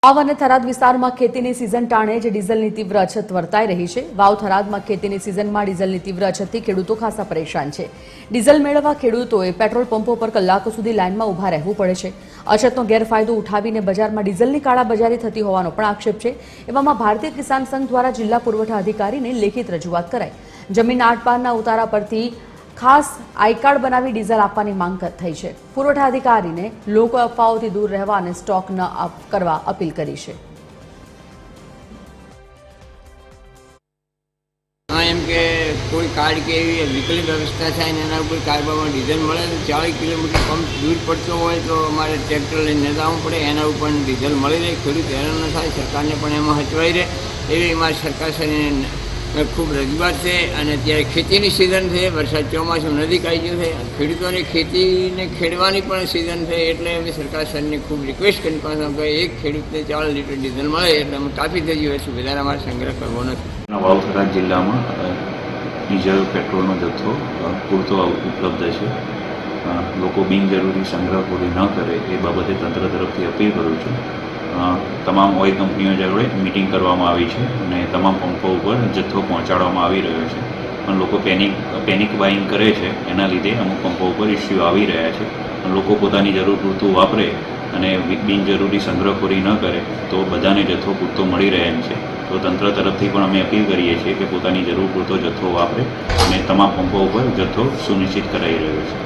વાવ અને થરાદ વિસ્તારમાં ખેતીની સિઝન ટાણે જ ડીઝલની તીવ્ર અછત વર્તાઈ રહી છે। વાવ થરાદમાં ખેતીની સિઝનમાં ડીઝલની તીવ્ર અછતથી ખેડૂતો ખાસા પરેશાન છે। ડીઝલ મેળવવા ખેડૂતોએ પેટ્રોલ પંપો પર કલાકો સુધી લાઇનમાં ઊભા રહેવું પડે છે। અછતનો ગેરફાયદો ઉઠાવીને બજારમાં ડીઝલની કાળાબજારી થતી હોવાનો પણ આક્ષેપ છે। એવામાં ભારતીય કિસાન સંઘ દ્વારા જિલ્લા પુરવઠા અધિકારીને લેખિત રજૂઆત કરાઈ। જમીન આટપારના ઉતારા પરથી ખાસ આઈ કાર્ડ બનાવી ડીઝલ આપવાની માંગ થઈ છે। પુરવઠા અધિકારીને લોકો અફવાઓથી દૂર રહેવા અને સ્ટોક ન કરવા અપીલ કરી છે। એમ કે કોઈ કાર્ડ કે એવી વિકલ્પ વ્યવસ્થા થાય ને એના ઉપર કાર્ડમાં ડીઝલ મળે તો 40 કિલોમીટર પંપ દૂર પડતો હોય તો અમારે ટ્રેક્ટર લઈને જવું પડે, એના ઉપર ડીઝલ મળી રહે, ખેડૂત હેરાન ન થાય, સરકારને પણ એમાં હચવાઈ રહે એવી અમારી સરકારશ્રીને ખૂબ રજૂઆત છે। અને અત્યારે ખેતીની સિઝન છે, વરસાદ ચોમાસું નજીક આવી ગયું છે, ખેડૂતોની ખેતીને ખેડવાની પણ સિઝન છે, એટલે અમે સરકારશ્રીને ખૂબ રિક્વેસ્ટ કરી પાછા કે એક ખેડૂતને 40 લીટર ડીઝલ મળે એટલે અમે કાફી થઈ ગયું છે, વધારે અમારે સંગ્રહ કરવો નથી। વાવ થરાદ જિલ્લામાં ડીઝલ પેટ્રોલનો જથ્થો પૂરતો ઉપલબ્ધ છે। લોકો બિનજરૂરી સંગ્રહખોરી ન કરે એ બાબતે તંત્ર તરફથી અપીલ કરું છું। તમામ ઓઇલ કંપનીઓ જોડે મિટિંગ કરવામાં આવી છે અને તમામ પંપો ઉપર જથ્થો પહોંચાડવામાં આવી રહ્યો છે, પણ લોકો પેનિક બાઇંગ કરે છે, એના લીધે અમુક પંપો ઉપર ઇસ્યુ આવી રહ્યા છે। લોકો પોતાની જરૂર પૂરતું વાપરે અને બિનજરૂરી સંગ્રહખોરી ન કરે તો બધાને જથ્થો પૂરતો મળી રહે એમ છે। તો તંત્ર તરફથી પણ અમે અપીલ કરીએ છીએ કે પોતાની જરૂર પૂરતો જથ્થો વાપરે અને તમામ પંપો ઉપર જથ્થો સુનિશ્ચિત કરાઈ રહ્યો છે।